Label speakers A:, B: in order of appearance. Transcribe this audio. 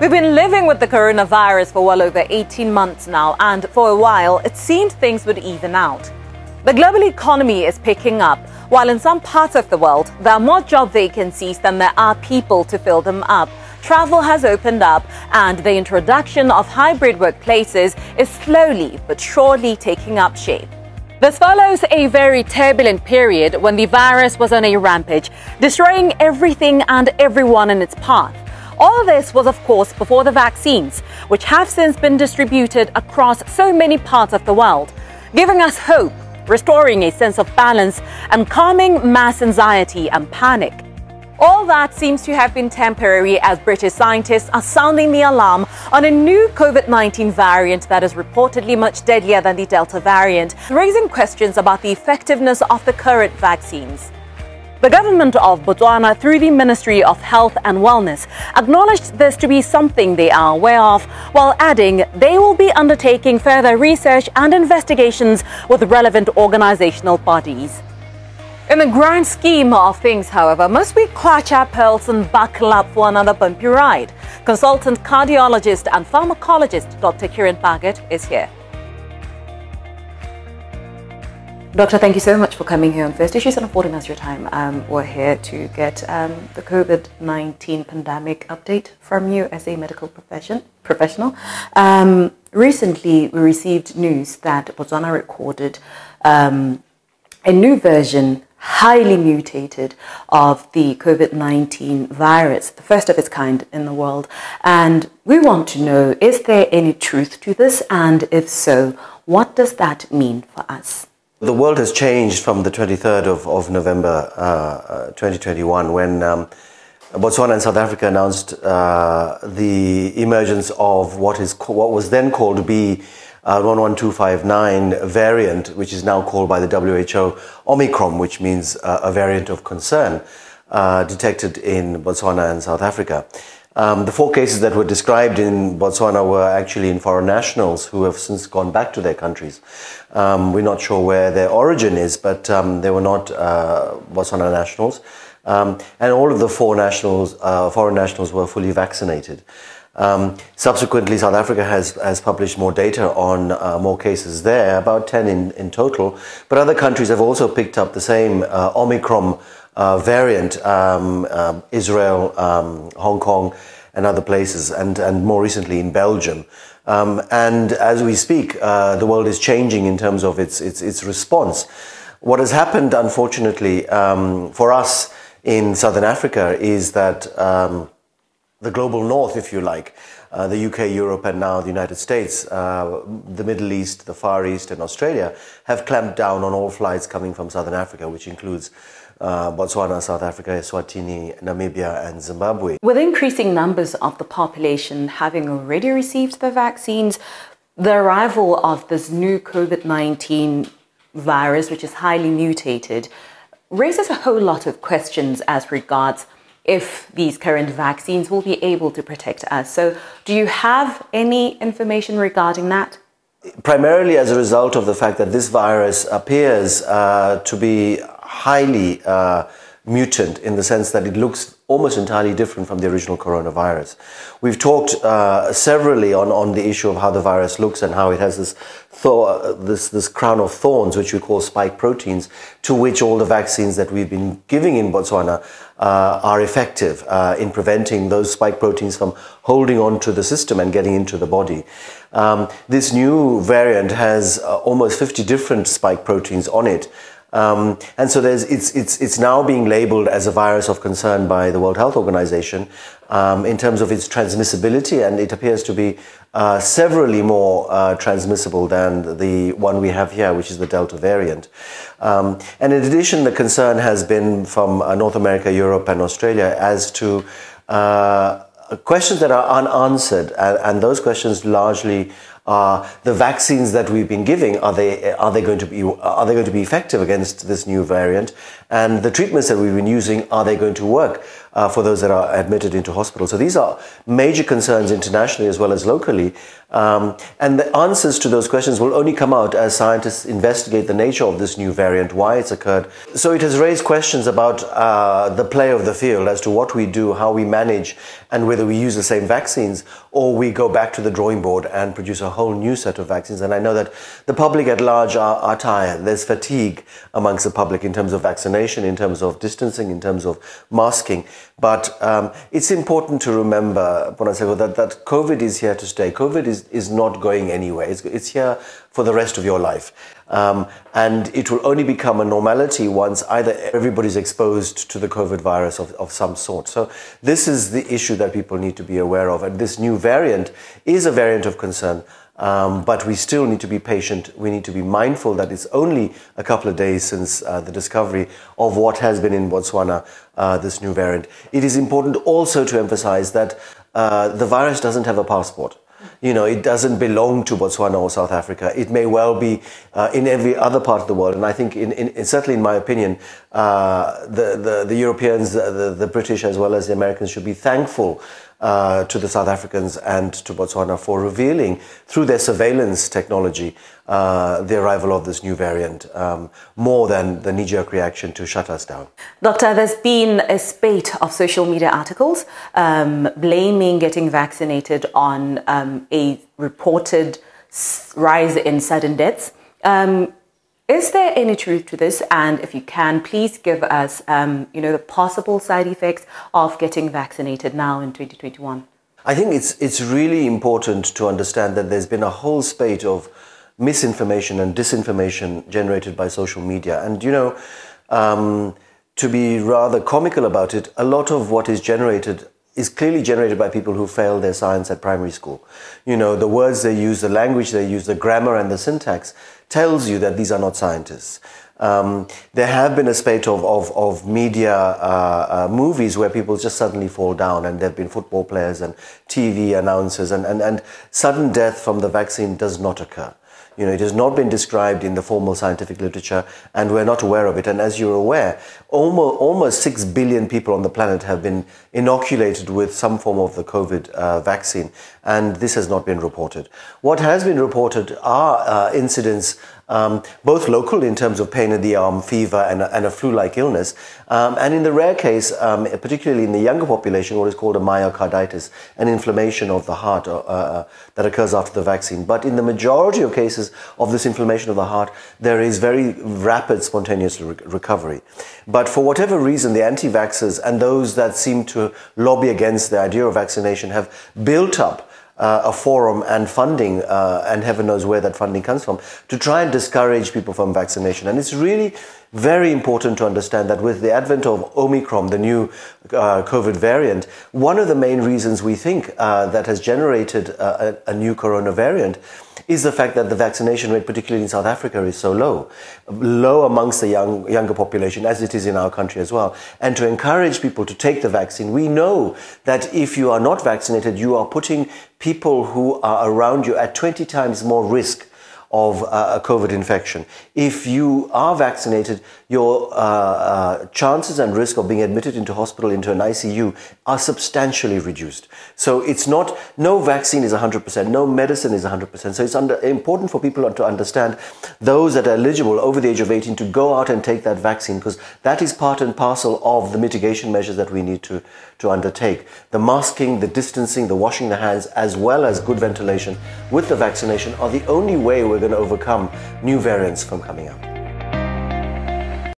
A: We've been living with the coronavirus for well over 18 months now, and for a while, it seemed things would even out. The global economy is picking up, while in some parts of the world, there are more job vacancies than there are people to fill them up. Travel has opened up, and the introduction of hybrid workplaces is slowly but surely taking up shape. This follows a very turbulent period when the virus was on a rampage, destroying everything and everyone in its path. All this was, of course, before the vaccines, which have since been distributed across so many parts of the world, giving us hope, restoring a sense of balance, and calming mass anxiety and panic. All that seems to have been temporary as British scientists are sounding the alarm on a new COVID-19 variant that is reportedly much deadlier than the Delta variant, raising questions about the effectiveness of the current vaccines. The government of Botswana, through the Ministry of Health and Wellness, acknowledged this to be something they are aware of, while adding they will be undertaking further research and investigations with relevant organizational bodies. In the grand scheme of things, however, must we clutch our pearls and buckle up for another bumpy ride? Consultant cardiologist and pharmacologist Dr. Kiran Bhagat is here. Doctor, thank you so much for coming here on First Issues and affording us your time. We're here to get the COVID-19 pandemic update from you as a medical professional. Recently, we received news that Botswana recorded a new version, highly mutated, of the COVID-19 virus, the first of its kind in the world. And we want to know, is there any truth to this? And if so, what does that mean for us?
B: The world has changed from the 23rd of November 2021 when Botswana and South Africa announced the emergence of what was then called to be 11259 variant, which is now called by the WHO Omicron, which means a variant of concern, detected in Botswana and South Africa. The 4 cases that were described in Botswana were actually in foreign nationals who have since gone back to their countries. We're not sure where their origin is, but they were not Botswana nationals. And all of the 4 foreign nationals were fully vaccinated. Subsequently, South Africa has published more data on more cases there, about 10 in total. But other countries have also picked up the same Omicron variant, Israel, Hong Kong and other places, and more recently in Belgium. And as we speak, the world is changing in terms of its response. What has happened, unfortunately, for us in Southern Africa is that the global north, if you like, the UK, Europe, and now the United States, the Middle East, the Far East, and Australia have clamped down on all flights coming from Southern Africa, which includes Botswana, South Africa, Eswatini, Namibia, and Zimbabwe.
A: With increasing numbers of the population having already received the vaccines, the arrival of this new COVID-19 virus, which is highly mutated, raises a whole lot of questions as regards if these current vaccines will be able to protect us. So do you have any information regarding that?
B: Primarily as a result of the fact that this virus appears to be highly mutant, in the sense that it looks almost entirely different from the original coronavirus. We've talked severally on the issue of how the virus looks and how it has this crown of thorns, which we call spike proteins, to which all the vaccines that we've been giving in Botswana are effective in preventing those spike proteins from holding on to the system and getting into the body. This new variant has almost 50 different spike proteins on it. And so it's now being labeled as a virus of concern by the World Health Organization in terms of its transmissibility, and it appears to be severally more transmissible than the one we have here, which is the Delta variant. And in addition, the concern has been from North America, Europe, and Australia as to questions that are unanswered, and those questions largely The vaccines that we've been giving, are they going to be effective against this new variant? And the treatments that we've been using, are they going to work for those that are admitted into hospital? So these are major concerns internationally as well as locally. And the answers to those questions will only come out as scientists investigate the nature of this new variant, why it's occurred. So it has raised questions about the play of the field as to what we do, how we manage, and whether we use the same vaccines or we go back to the drawing board and produce a whole new set of vaccines. And I know that the public at large are tired. There's fatigue amongst the public in terms of vaccination, in terms of distancing, in terms of masking. But it's important to remember, that COVID is here to stay. COVID is not going anywhere. It's here for the rest of your life. And it will only become a normality once either everybody's exposed to the COVID virus of some sort. So this is the issue that people need to be aware of. And this new variant is a variant of concern. But we still need to be patient. We need to be mindful that it's only a couple of days since the discovery of what has been in Botswana, this new variant. It is important also to emphasize that the virus doesn't have a passport. You know, it doesn't belong to Botswana or South Africa. It may well be in every other part of the world. And I think, certainly in my opinion, the Europeans, the British, as well as the Americans should be thankful to the South Africans and to Botswana for revealing, through their surveillance technology, the arrival of this new variant, more than the knee-jerk reaction to shut us down.
A: Doctor, there's been a spate of social media articles blaming getting vaccinated on a reported rise in sudden deaths. Is there any truth to this? And if you can, please give us, the possible side effects of getting vaccinated now in 2021.
B: I think it's really important to understand that there's been a whole spate of misinformation and disinformation generated by social media. And, to be rather comical about it, a lot of what is generated is clearly generated by people who failed their science at primary school. You know, the words they use, the language they use, the grammar and the syntax tells you that these are not scientists. There have been a spate of media movies where people just suddenly fall down, and there have been football players and TV announcers, and sudden death from the vaccine does not occur. You know, it has not been described in the formal scientific literature, and we're not aware of it. And as you're aware, almost 6 billion people on the planet have been inoculated with some form of the COVID vaccine, and this has not been reported. What has been reported are incidents, both local in terms of pain in the arm, fever, and a flu-like illness, and in the rare case, particularly in the younger population, what is called a myocarditis, an inflammation of the heart that occurs after the vaccine. But in the majority of cases of this inflammation of the heart, there is very rapid spontaneous recovery. But for whatever reason, the anti-vaxxers and those that seem to lobby against the idea of vaccination have built up a forum and funding, and heaven knows where that funding comes from, to try and discourage people from vaccination. And it's really very important to understand that with the advent of Omicron, the new COVID variant, one of the main reasons we think that has generated a new corona variant is the fact that the vaccination rate, particularly in South Africa, is so low amongst the younger population, as it is in our country as well. And to encourage people to take the vaccine, we know that if you are not vaccinated, you are putting people who are around you at 20 times more risk of a COVID infection. If you are vaccinated, your chances and risk of being admitted into hospital, into an ICU, are substantially reduced. So it's not, no vaccine is 100%, no medicine is 100%. So it's important for people to understand, those that are eligible over the age of 18, to go out and take that vaccine, because that is part and parcel of the mitigation measures that we need to undertake. The masking, the distancing, the washing the hands, as well as good ventilation with the vaccination are the only way we're going to overcome new variants from coming out.